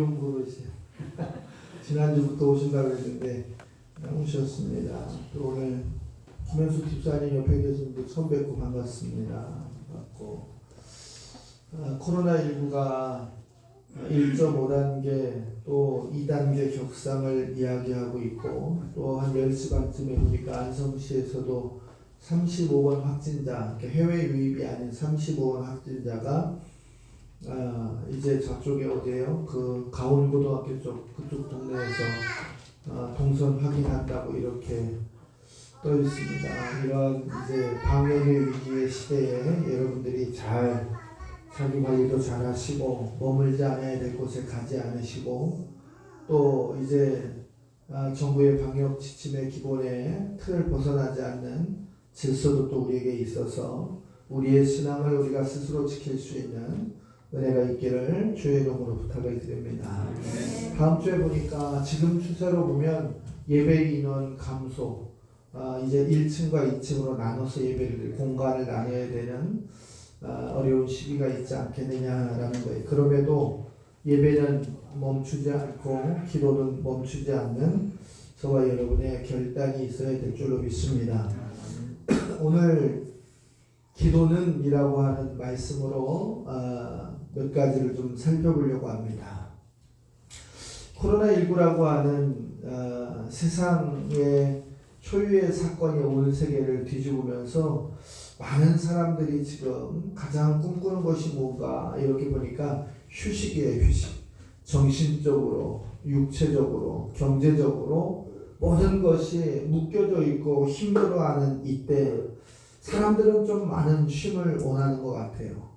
부르세요. 지난주부터 오신다고 했는데 오셨습니다. 또 오늘 김현숙 집사님 옆에 계신 분 처음 뵙고 반갑습니다. 반갑고 코로나19가 1.5단계 또 2단계 격상을 이야기하고 있고 또 한 10시 반쯤에 보니까 안성시에서도 35번 확진자, 해외 유입이 아닌 35번 확진자가 이제 저쪽에 어디에요? 그 가온고등학교 쪽 그쪽 동네에서 동선 확인한다고 이렇게 떠 있습니다. 이런 이제 방역의 위기의 시대에 여러분들이 잘 자기 관리도 잘 하시고 머물지 않아야 될 곳에 가지 않으시고 또 이제 정부의 방역 지침의 기본의 틀을 벗어나지 않는 질서도 또 우리에게 있어서 우리의 신앙을 우리가 스스로 지킬 수 있는 은혜가 있기를 주의 이름으로 부탁을 드립니다. 다음 주에 보니까 지금 추세로 보면 예배 인원 감소, 이제 1층과 2층으로 나눠서 예배를 공간을 나눠야 되는 어려운 시기가 있지 않겠느냐라는 거예요. 그럼에도 예배는 멈추지 않고 기도는 멈추지 않는 저와 여러분의 결단이 있어야 될 줄로 믿습니다. 오늘 기도는 이라고 하는 말씀으로 몇 가지를 좀 살펴보려고 합니다. 코로나19라고 하는 세상의 초유의 사건이 온 세계를 뒤집으면서 많은 사람들이 지금 가장 꿈꾸는 것이 뭔가 이렇게 보니까 휴식이에요. 휴식. 정신적으로, 육체적으로, 경제적으로 모든 것이 묶여져 있고 힘들어하는 이때 사람들은 좀 많은 쉼을 원하는 것 같아요.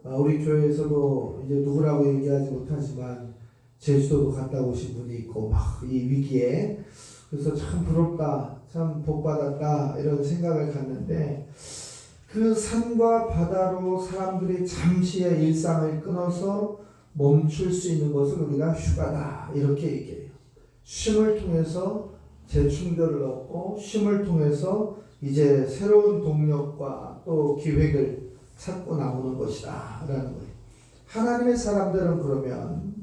우리 교회에서도 이제 누구라고 얘기하지 못하지만 제주도도 갔다 오신 분이 있고 막 이 위기에 그래서 참 부럽다, 참 복받았다 이런 생각을 갖는데 그 산과 바다로 사람들이 잠시의 일상을 끊어서 멈출 수 있는 것을 우리가 휴가다 이렇게 얘기해요. 쉼을 통해서 재충전을 얻고 쉼을 통해서 이제 새로운 동력과 또 기획을 찾고 나오는 것이다 라는 거예요. 하나님의 사람들은 그러면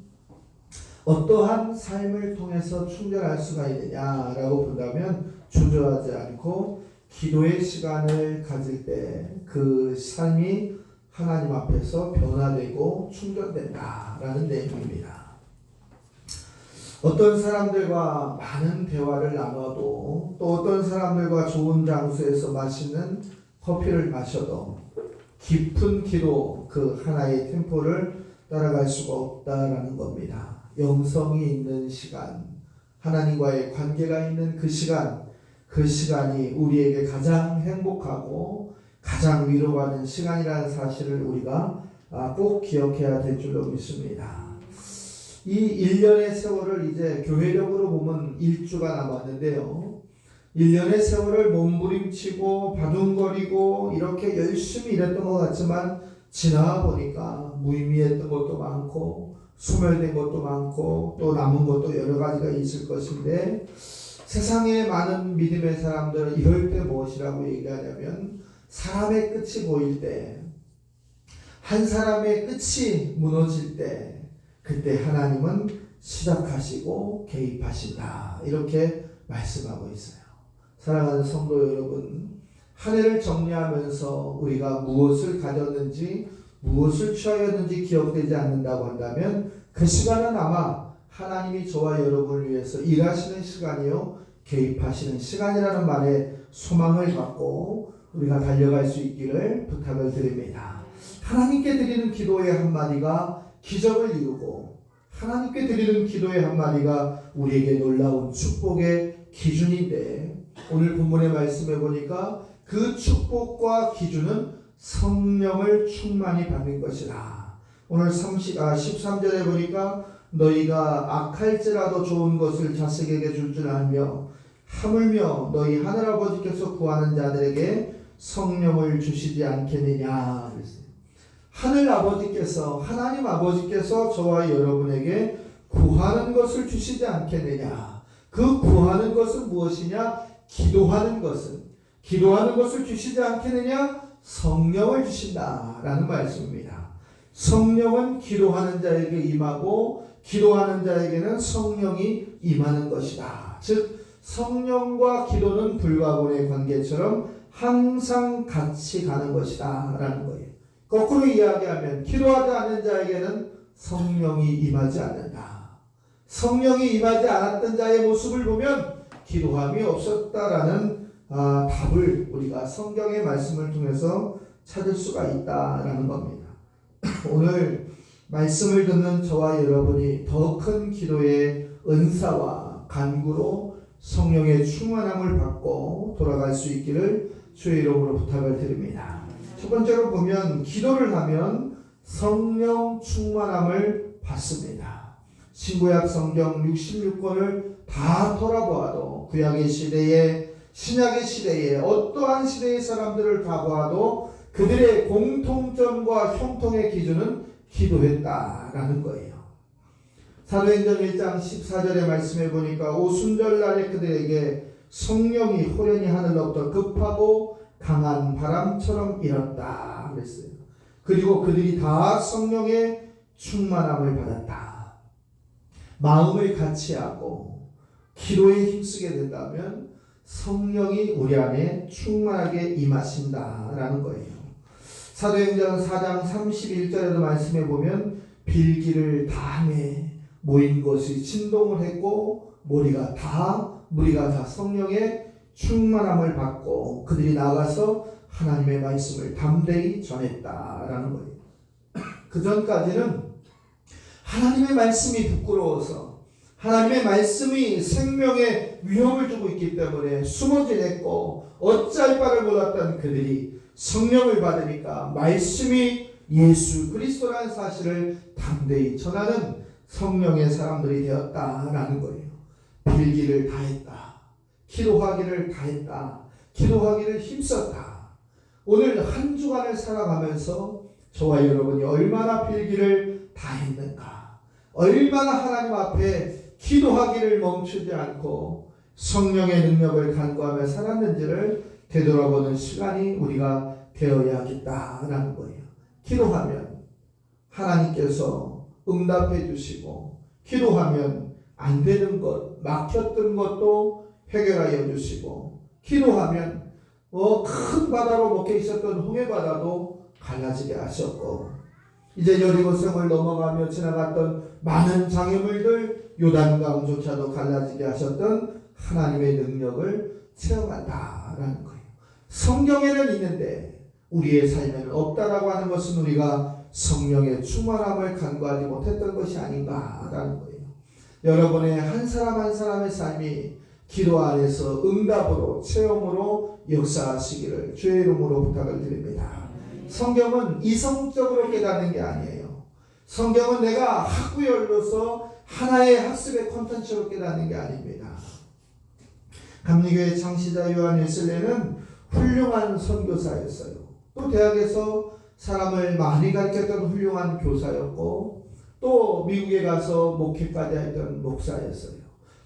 어떠한 삶을 통해서 충전할 수가 있느냐라고 본다면 주저하지 않고 기도의 시간을 가질 때 그 삶이 하나님 앞에서 변화되고 충전된다라는 내용입니다. 어떤 사람들과 많은 대화를 나눠도 또 어떤 사람들과 좋은 장소에서 마시는 커피를 마셔도 깊은 기도 그 하나의 템포를 따라갈 수가 없다라는 겁니다. 영성이 있는 시간, 하나님과의 관계가 있는 그 시간이 우리에게 가장 행복하고 가장 위로받는 시간이라는 사실을 우리가 꼭 기억해야 될 줄로 믿습니다. 이 1년의 세월을 이제 교회력으로 보면 1주가 남았는데요. 1년의 세월을 몸부림치고 바둥거리고 이렇게 열심히 일했던 것 같지만 지나가 보니까 무의미했던 것도 많고 소멸된 것도 많고 또 남은 것도 여러 가지가 있을 것인데 세상의 많은 믿음의 사람들은 이럴 때 무엇이라고 얘기하냐면 사람의 끝이 보일 때, 한 사람의 끝이 무너질 때 그때 하나님은 시작하시고 개입하신다 이렇게 말씀하고 있어요. 사랑하는 성도 여러분, 한 해를 정리하면서 우리가 무엇을 가졌는지 무엇을 취하였는지 기억되지 않는다고 한다면 그 시간은 아마 하나님이 저와 여러분을 위해서 일하시는 시간이요 개입하시는 시간이라는 말에 소망을 갖고 우리가 달려갈 수 있기를 부탁을 드립니다. 하나님께 드리는 기도의 한마디가 기적을 이루고 하나님께 드리는 기도의 한마디가 우리에게 놀라운 축복의 기준인데 오늘 본문의 말씀에 보니까 그 축복과 기준은 성령을 충만히 받는 것이라. 오늘 13절에 보니까 너희가 악할지라도 좋은 것을 자식에게 줄 줄 알며 하물며 너희 하늘아버지께서 구하는 자들에게 성령을 주시지 않겠느냐. 하늘아버지께서 하나님 아버지께서 저와 여러분에게 구하는 것을 주시지 않겠느냐. 그 구하는 것은 무엇이냐? 기도하는 것을 주시지 않겠느냐? 성령을 주신다라는 말씀입니다. 성령은 기도하는 자에게 임하고 기도하는 자에게는 성령이 임하는 것이다. 즉 성령과 기도는 불과 분의 관계처럼 항상 같이 가는 것이다 라는 거예요. 거꾸로 이야기하면 기도하지 않는 자에게는 성령이 임하지 않는다. 성령이 임하지 않았던 자의 모습을 보면 기도함이 없었다라는 답을 우리가 성경의 말씀을 통해서 찾을 수가 있다라는 겁니다. 오늘 말씀을 듣는 저와 여러분이 더 큰 기도의 은사와 간구로 성령의 충만함을 받고 돌아갈 수 있기를 주의 이름으로 부탁을 드립니다. 첫 번째로 보면 기도를 하면 성령 충만함을 받습니다. 신구약 성경 66권을 다 돌아보아도 구약의 시대에 신약의 시대에 어떠한 시대의 사람들을 다 보아도 그들의 공통점과 형통의 기준은 기도했다라는 거예요. 사도행전 1장 14절의 말씀에 보니까 오순절날에 그들에게 성령이 호련히 하늘로부터 급하고 강한 바람처럼 일었다 그랬어요. 그리고 그들이 다 성령의 충만함을 받았다. 마음을 같이 하고 기도에 힘쓰게 된다면 성령이 우리 안에 충만하게 임하신다라는 거예요. 사도행전 4장 31절에도 말씀해 보면 빌기를 다음에 모인 것이 진동을 했고 무리가 다 성령의 충만함을 받고 그들이 나가서 하나님의 말씀을 담대히 전했다라는 거예요. 그 전까지는 하나님의 말씀이 부끄러워서 하나님의 말씀이 생명의 위험을 주고 있기 때문에 숨어 지냈고 어찌할 바를 몰랐던 그들이 성령을 받으니까 말씀이 예수 그리스도라는 사실을 담대히 전하는 성령의 사람들이 되었다라는 거예요. 빌기를 다했다. 기도하기를 다했다. 기도하기를 힘썼다. 오늘 한 주간을 살아가면서 저와 여러분이 얼마나 빌기를 다했는가, 얼마나 하나님 앞에 기도하기를 멈추지 않고 성령의 능력을 간구하며 살았는지를 되돌아보는 시간이 우리가 되어야겠다라는 거예요. 기도하면 하나님께서 응답해 주시고 기도하면 안 되는 것, 막혔던 것도 해결하여 주시고 기도하면 큰 바다로 먹혀 있었던 홍해바다도 갈라지게 하셨고 이제 여리고성을 넘어가며 지나갔던 많은 장애물들 요단강조차도 갈라지게 하셨던 하나님의 능력을 체험한다라는 거예요. 성경에는 있는데 우리의 삶에는 없다라고 하는 것은 우리가 성령의 충만함을 간구하지 못했던 것이 아닌가라는 거예요. 여러분의 한 사람 한 사람의 삶이 기도 안에서 응답으로 체험으로 역사하시기를 주의 이름으로 부탁을 드립니다. 성경은 이성적으로 깨닫는 게 아니에요. 성경은 내가 학구열로서 하나의 학습의 콘텐츠로 깨닫는 게 아닙니다. 감리교회 창시자 요한 웨슬레는 훌륭한 선교사였어요. 또 대학에서 사람을 많이 가르쳤던 훌륭한 교사였고 또 미국에 가서 목회까지 했던 목사였어요.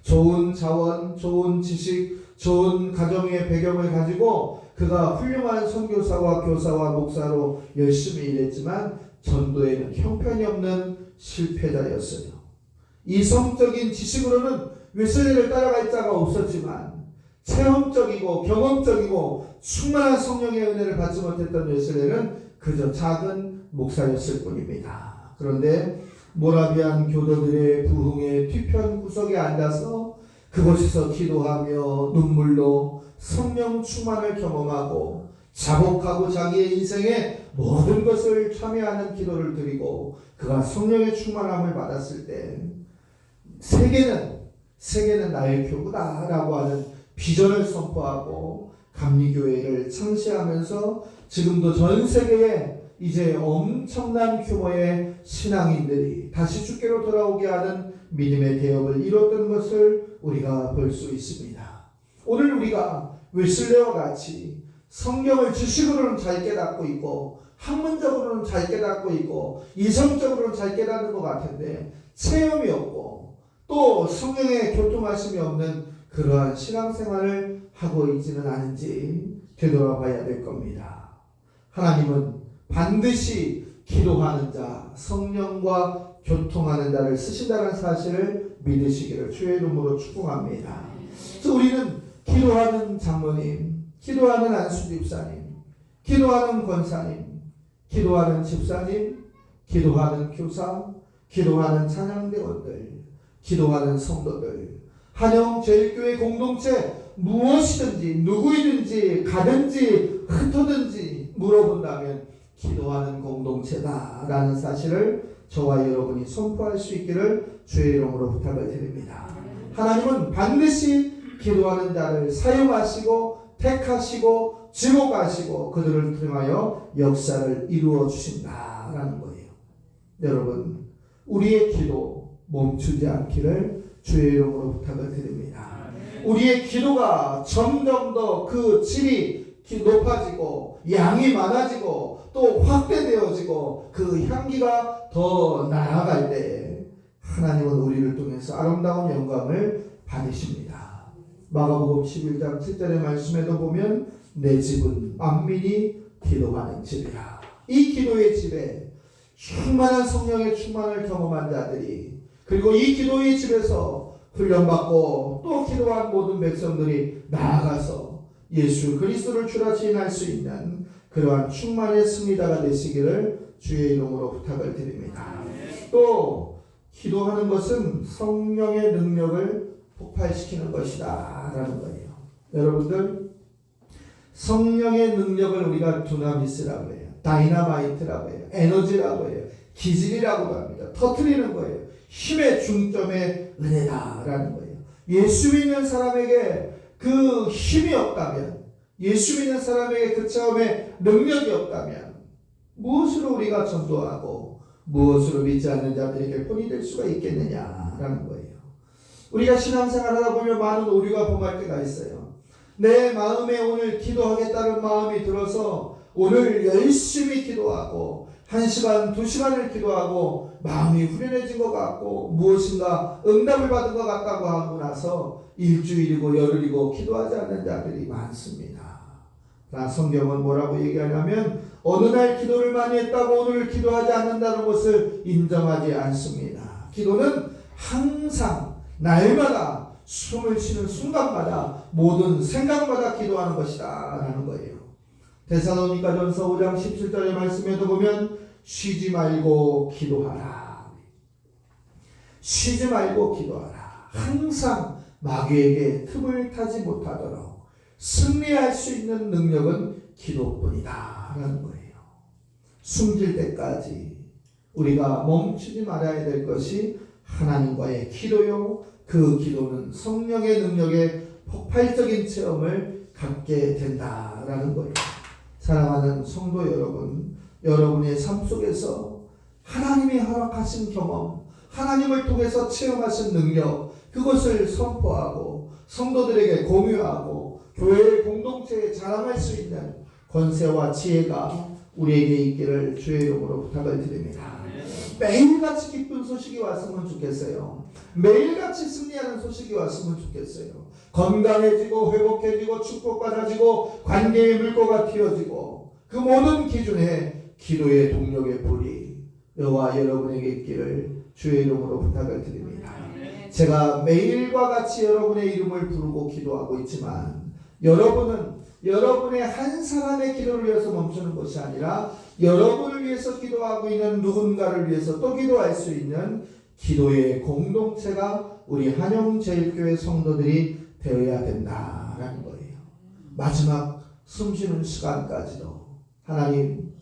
좋은 자원, 좋은 지식, 좋은 가정의 배경을 가지고 그가 훌륭한 선교사와 교사와 목사로 열심히 일했지만 전도에는 형편이 없는 실패자였어요. 이성적인 지식으로는 웨슬리를 따라갈 자가 없었지만 체험적이고 경험적이고 충만한 성령의 은혜를 받지 못했던 웨슬리는 그저 작은 목사였을 뿐입니다. 그런데 모라비안 교도들의 부흥의 뒤편 구석에 앉아서 그곳에서 기도하며 눈물로 성령 충만을 경험하고 자복하고 자기의 인생의 모든 것을 참여하는 기도를 드리고 그가 성령의 충만함을 받았을 때 세계는 나의 교구다라고 하는 비전을 선포하고 감리교회를 창시하면서 지금도 전 세계에 이제 엄청난 규모의 신앙인들이 다시 주께로 돌아오게 하는 믿음의 대업을 이뤘던 것을 우리가 볼 수 있습니다. 오늘 우리가 웨슬레와 같이 성경을 지식으로는 잘 깨닫고 있고 학문적으로는 잘 깨닫고 있고 이성적으로는 잘 깨닫는 것 같은데 체험이 없고 또 성령의 교통하심이 없는 그러한 신앙생활을 하고 있지는 않은지 되돌아봐야 될 겁니다. 하나님은 반드시 기도하는 자, 성령과 교통하는 자를 쓰신다는 사실을 믿으시기를 주의 이름으로 축복합니다. 그래서 우리는 기도하는 장로님, 기도하는 안수집사님, 기도하는 권사님, 기도하는 집사님, 기도하는 교사, 기도하는 찬양대원들, 기도하는 성도들, 한영제일교회 공동체 무엇이든지 누구이든지 가든지 흩어든지 물어본다면 기도하는 공동체다라는 사실을 저와 여러분이 선포할 수 있기를 주의 이름으로 부탁을 드립니다. 하나님은 반드시 기도하는 자를 사용하시고 택하시고 지목하시고 그들을 통하여 역사를 이루어 주신다라는 거예요. 여러분, 우리의 기도 멈추지 않기를 주의 이름으로 부탁을 드립니다. 우리의 기도가 점점 더 그 질이 높아지고 양이 많아지고 또 확대되어지고 그 향기가 더 나아갈 때 하나님은 우리를 통해서 아름다운 영광을 받으십니다. 마가복음 11장 7절의 말씀에도 보면 내 집은 만민이 기도하는 집이라. 이 기도의 집에 충만한 성령의 충만을 경험한 자들이, 그리고 이 기도의 집에서 훈련받고 또 기도한 모든 백성들이 나아가서 예수 그리스도를 주라 시인할 수 있는 그러한 충만의 승리자가 되시기를 주의 이름으로 부탁을 드립니다. 또 기도하는 것은 성령의 능력을 폭발시키는 것이다 라는 거예요. 여러분들, 성령의 능력을 우리가 두나미스라고 해요. 다이나마이트라고 해요. 에너지라고 해요. 기질이라고 합니다. 터뜨리는 거예요. 힘의 중점의 은혜다라는 거예요. 예수 믿는 사람에게 그 힘이 없다면, 예수 믿는 사람에게 그 체험의 능력이 없다면 무엇으로 우리가 전도하고 무엇으로 믿지 않는 자들에게 본이 될 수가 있겠느냐라는 거예요. 우리가 신앙생활을 하다 보면 많은 오류가 범할 때가 있어요. 내 마음에 오늘 기도하겠다는 마음이 들어서 오늘 열심히 기도하고 1시간, 2시간을 기도하고 마음이 후련해진 것 같고 무엇인가 응답을 받은 것 같다고 하고 나서 일주일이고 열흘이고 기도하지 않는 자들이 많습니다. 그러나 성경은 뭐라고 얘기하냐면 어느 날 기도를 많이 했다고 오늘 기도하지 않는다는 것을 인정하지 않습니다. 기도는 항상 날마다 숨을 쉬는 순간마다 모든 생각마다 기도하는 것이다 라는 거예요. 데살로니가전서 5장 17절의 말씀에도 보면 쉬지 말고 기도하라. 쉬지 말고 기도하라. 항상 마귀에게 틈을 타지 못하도록 승리할 수 있는 능력은 기도뿐이다 라는 거예요. 숨질 때까지 우리가 멈추지 말아야 될 것이 하나님과의 기도요. 그 기도는 성령의 능력의 폭발적인 체험을 갖게 된다라는 거예요. 사랑하는 성도 여러분, 여러분의 삶 속에서 하나님이 허락하신 경험, 하나님을 통해서 체험하신 능력, 그것을 선포하고 성도들에게 공유하고 교회의 공동체에 자랑할 수 있는 권세와 지혜가 우리에게 있기를 주의 이름으로 부탁을 드립니다. 매일같이 기쁜 소식이 왔으면 좋겠어요. 매일같이 승리하는 소식이 왔으면 좋겠어요. 건강해지고 회복해지고 축복받아지고 관계의 물꼬가 튀어지고 그 모든 기준에 기도의 동력의 불이 저와 여러분에게 있기를 주의 이름으로 부탁을 드립니다. 제가 매일과 같이 여러분의 이름을 부르고 기도하고 있지만 여러분은 여러분의 한 사람의 기도를 위해서 멈추는 것이 아니라 여러분을 위해서 기도하고 있는 누군가를 위해서 또 기도할 수 있는 기도의 공동체가 우리 한영제일교회 성도들이 되어야 된다라는 거예요. 마지막 숨쉬는 시간까지도 하나님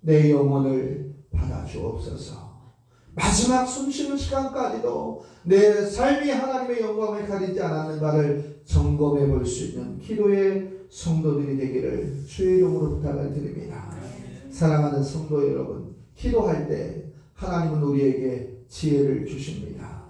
내 영혼을 받아주옵소서. 마지막 숨쉬는 시간까지도 내 삶이 하나님의 영광을 가리지 않았는가를 점검해 볼 수 있는 기도의 성도들이 되기를 주의 이름으로 부탁을 드립니다. 사랑하는 성도 여러분, 기도할 때 하나님은 우리에게 지혜를 주십니다.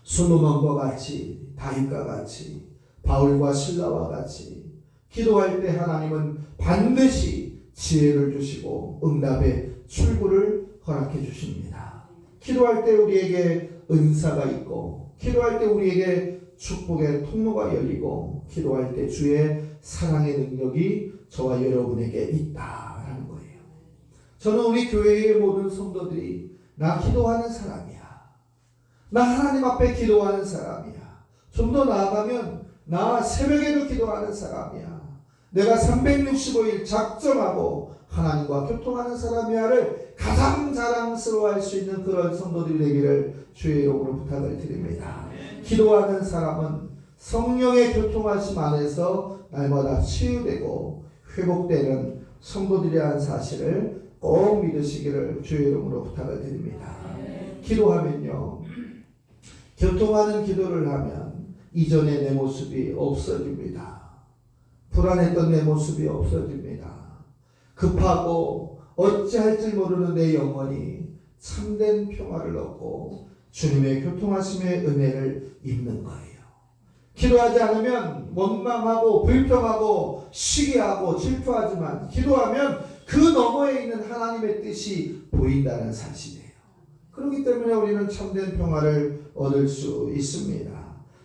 솔로몬과 같이, 다윗과 같이, 바울과 실라와 같이 기도할 때 하나님은 반드시 지혜를 주시고 응답의 출구를 허락해 주십니다. 기도할 때 우리에게 은사가 있고, 기도할 때 우리에게 축복의 통로가 열리고, 기도할 때 주의 사랑의 능력이 저와 여러분에게 있다라는 거예요. 저는 우리 교회의 모든 성도들이 나 기도하는 사람이야. 나 하나님 앞에 기도하는 사람이야. 좀 더 나아가면 나 새벽에도 기도하는 사람이야. 내가 365일 작정하고 하나님과 교통하는 사람이야를 가장 자랑스러워할 수 있는 그런 성도들이 되기를 주의 이름으로 부탁을 드립니다. 기도하는 사람은 성령의 교통하심 안에서 날마다 치유되고 회복되는 성도들이라는 사실을 꼭 믿으시기를 주의 이름으로 부탁을 드립니다. 기도하면요, 교통하는 기도를 하면 이전의 내 모습이 없어집니다. 불안했던 내 모습이 없어집니다. 급하고 어찌할 줄 모르는 내 영혼이 참된 평화를 얻고 주님의 교통하심의 은혜를 입는 거예요. 기도하지 않으면 원망하고 불평하고 시기하고 질투하지만 기도하면 그 너머에 있는 하나님의 뜻이 보인다는 사실이에요. 그렇기 때문에 우리는 참된 평화를 얻을 수 있습니다.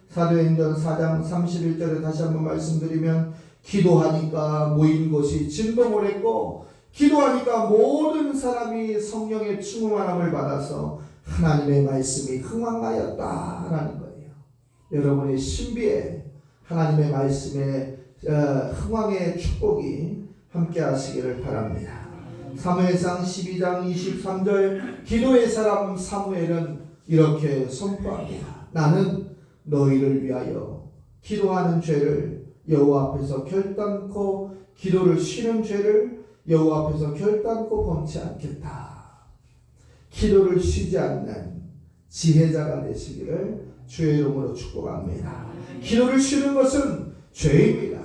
사도행전 4장 31절에 다시 한번 말씀드리면 기도하니까 모인 것이 진동을 했고 기도하니까 모든 사람이 성령의 충만함을 받아서 하나님의 말씀이 흥왕하였다라는 거예요. 여러분의 신비에 하나님의 말씀의 흥왕의 축복이 함께 하시기를 바랍니다. 사무엘상 12장 23절 기도의 사람 사무엘은 이렇게 선포합니다. 나는 너희를 위하여 기도하는 죄를 여호와 앞에서 결단코 기도를 쉬는 죄를 여호와 앞에서 결단코 범치 않겠다. 기도를 쉬지 않는 지혜자가 되시기를 주의 이름으로 축복합니다. 기도를 쉬는 것은 죄입니다.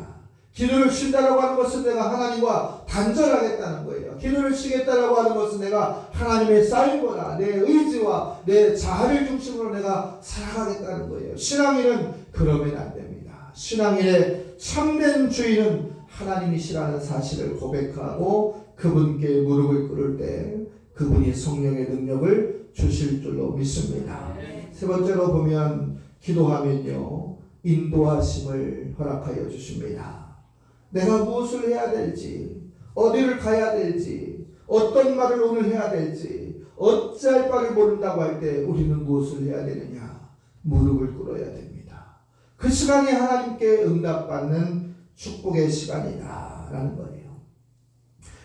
기도를 쉰다라고 하는 것은 내가 하나님과 단절하겠다는 거예요. 기도를 쉬겠다라고 하는 것은 내가 하나님의 쌓인거나 내 의지와 내 자아를 중심으로 내가 살아가겠다는 거예요. 신앙인은 그러면 안 됩니다. 신앙인의 참된 주인은 하나님이시라는 사실을 고백하고 그분께 무릎을 꿇을 때 그분이 성령의 능력을 주실 줄로 믿습니다. 세 번째로 보면 기도하면요, 인도하심을 허락하여 주십니다. 내가 무엇을 해야 될지, 어디를 가야 될지, 어떤 말을 오늘 해야 될지, 어찌할 바를 모른다고 할 때 우리는 무엇을 해야 되느냐? 무릎을 꿇어야 됩니다. 그 시간이 하나님께 응답받는 축복의 시간이다라는 거예요.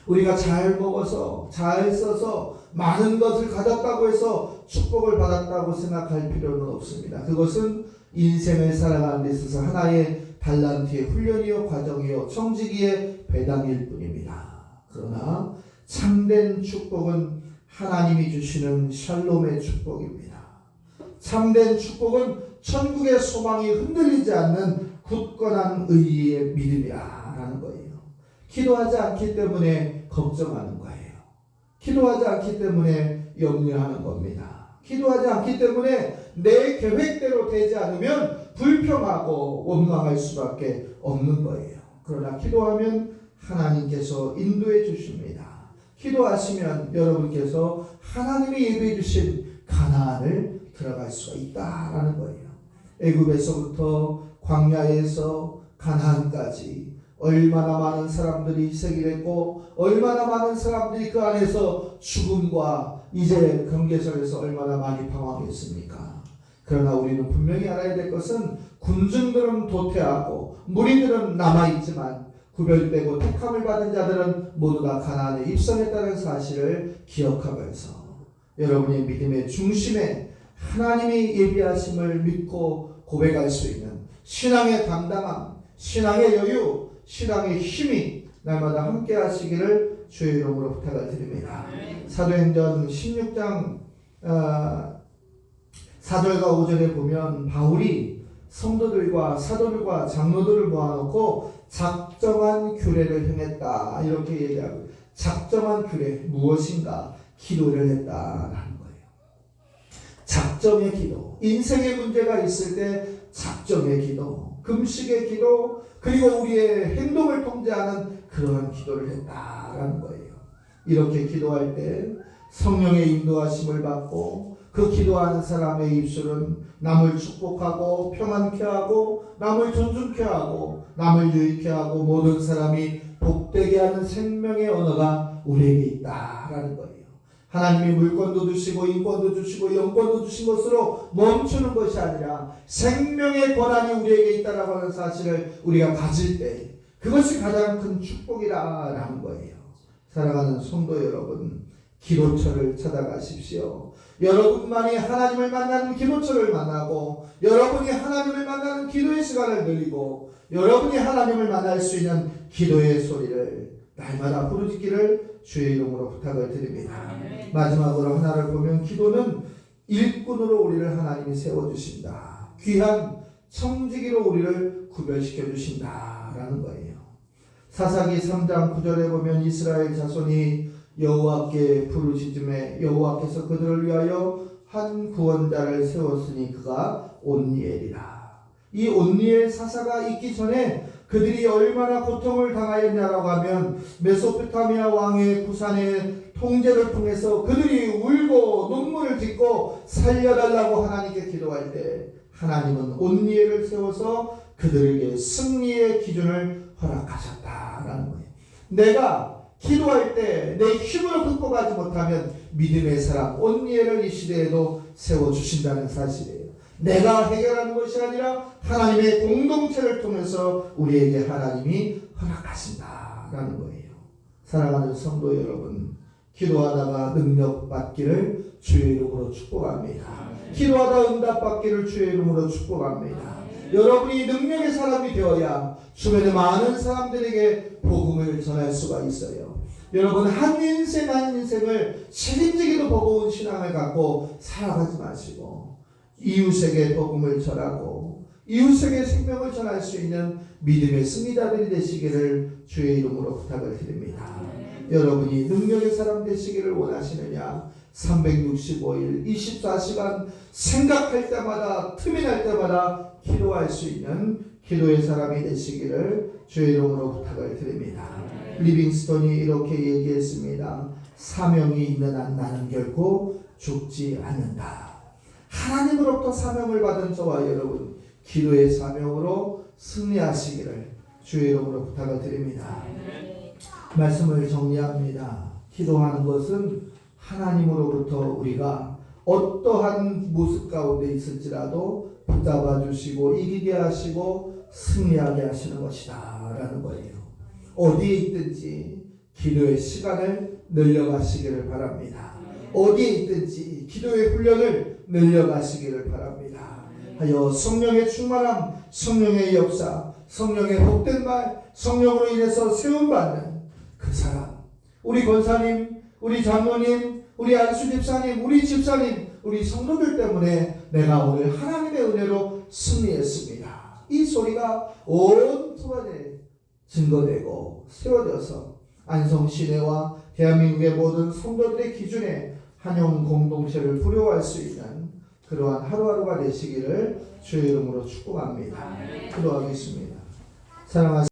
우리가 잘 먹어서, 잘 써서, 많은 것을 가졌다고 해서 축복을 받았다고 생각할 필요는 없습니다. 그것은 인생을 살아가는 데 있어서 하나의 달란트의 훈련이요 과정이요 청지기의 배당일 뿐입니다. 그러나 참된 축복은 하나님이 주시는 샬롬의 축복입니다. 참된 축복은 천국의 소망이 흔들리지 않는 굳건한 의의 믿음이라는 거예요. 기도하지 않기 때문에 걱정하는 거예요. 기도하지 않기 때문에 염려하는 겁니다. 기도하지 않기 때문에 내 계획대로 되지 않으면 불평하고 원망할 수밖에 없는 거예요. 그러나 기도하면 하나님께서 인도해 주십니다. 기도하시면 여러분께서 하나님이 예비해 주신 가나안을 들어갈 수가 있다라는 거예요. 애굽에서부터 광야에서 가나안까지 얼마나 많은 사람들이 희생을 했고 얼마나 많은 사람들이 그 안에서 죽음과 이제 경계선에서 얼마나 많이 방황했습니까? 그러나 우리는 분명히 알아야 될 것은 군중들은 도태하고 무리들은 남아있지만 구별되고 택함을 받은 자들은 모두 다 가나안에 입성했다는 사실을 기억하면서 여러분의 믿음의 중심에 하나님이 예비하심을 믿고 고백할 수 있는 신앙의 담당함, 신앙의 여유, 신앙의 힘이 날마다 함께 하시기를 주의 이름으로 부탁을 드립니다. 사도행전 16장 4절과 5절에 보면 바울이 성도들과 사도들과 장로들을 모아놓고 작정한 규례를 행했다 이렇게 얘기하고, 작정한 규례 무엇인가? 기도를 했다라는 거예요. 작정의 기도, 인생의 문제가 있을 때 작정의 기도, 금식의 기도, 그리고 우리의 행동을 통제하는 그러한 기도를 했다라는 거예요. 이렇게 기도할 때 성령의 인도하심을 받고 그 기도하는 사람의 입술은 남을 축복하고 평안케 하고 남을 존중케 하고 남을 유익케 하고 모든 사람이 복되게 하는 생명의 언어가 우리에게 있다라는 거예요. 하나님이 물권도 주시고 인권도 주시고 영권도 주신 것으로 멈추는 것이 아니라 생명의 권한이 우리에게 있다라고 하는 사실을 우리가 가질 때 그것이 가장 큰 축복이라는 거예요. 사랑하는 성도 여러분, 기도처를 찾아가십시오. 여러분만이 하나님을 만나는 기도처를 만나고 여러분이 하나님을 만나는 기도의 시간을 누리고 여러분이 하나님을 만날 수 있는 기도의 소리를 날마다 부르짖기를 주의 이름으로 부탁을 드립니다. 마지막으로 하나를 보면 기도는 일꾼으로 우리를 하나님이 세워주신다. 귀한 청지기로 우리를 구별시켜 주신다라는 거예요. 사사기 3장 9절에 보면 이스라엘 자손이 여호와께 부르짖음에 여호와께서 그들을 위하여 한 구원자를 세웠으니 그가 온니엘이라. 이 온니엘 사사가 있기 전에 그들이 얼마나 고통을 당하였냐라고 하면 메소포타미아 왕의 구산의 통제를 통해서 그들이 울고 눈물을 짓고 살려달라고 하나님께 기도할 때 하나님은 온니엘을 세워서 그들에게 승리의 기준을 허락하셨다라는 거예요. 내가 기도할 때 내 힘으로 극복하지 못하면 믿음의 사람 온니엘을 이 시대에도 세워주신다는 사실이에요. 내가 해결하는 것이 아니라 하나님의 공동체를 통해서 우리에게 하나님이 허락하신다라는 거예요. 사랑하는 성도 여러분, 기도하다가 능력받기를 주의 이름으로 축복합니다. 기도하다 응답받기를 주의 이름으로 축복합니다. 여러분이 능력의 사람이 되어야 주변의 많은 사람들에게 복음을 전할 수가 있어요. 여러분 한 인생 한 인생을 책임지기도 버거운 신앙을 갖고 살아가지 마시고 이웃에게 복음을 전하고 이웃에게 생명을 전할 수 있는 믿음의 승리자들이 되시기를 주의 이름으로 부탁을 드립니다. 여러분이 능력의 사람 되시기를 원하시느냐? 365일 24시간 생각할 때마다 틈이 날 때마다 기도할 수 있는 기도의 사람이 되시기를 주의 이름으로 부탁을 드립니다. 리빙스톤이 이렇게 얘기했습니다. 사명이 있는 한 나는 결코 죽지 않는다. 하나님으로부터 사명을 받은 저와 여러분 기도의 사명으로 승리하시기를 주의 이름으로 부탁을 드립니다. 말씀을 정리합니다. 기도하는 것은 하나님으로부터 우리가 어떠한 모습 가운데 있을지라도 붙잡아 주시고 이기게 하시고 승리하게 하시는 것이다 라는 거예요. 어디에 있든지 기도의 시간을 늘려가시기를 바랍니다. 어디에 있든지 기도의 훈련을 늘려가시기를 바랍니다. 하여 성령의 충만함, 성령의 역사, 성령의 복된 말, 성령으로 인해서 세움받는 그 사람, 우리 권사님, 우리 장로님, 우리 안수 집사님, 우리 집사님, 우리 성도들 때문에 내가 오늘 하나님의 은혜로 승리했습니다. 이 소리가 온 토반에 증거되고 세워져서 안성시내와 대한민국의 모든 성도들의 기준에 한영 공동체를 부려할 수 있는 그러한 하루하루가 되시기를 주의 이름으로 축복합니다. 기도하겠습니다. 사랑하시는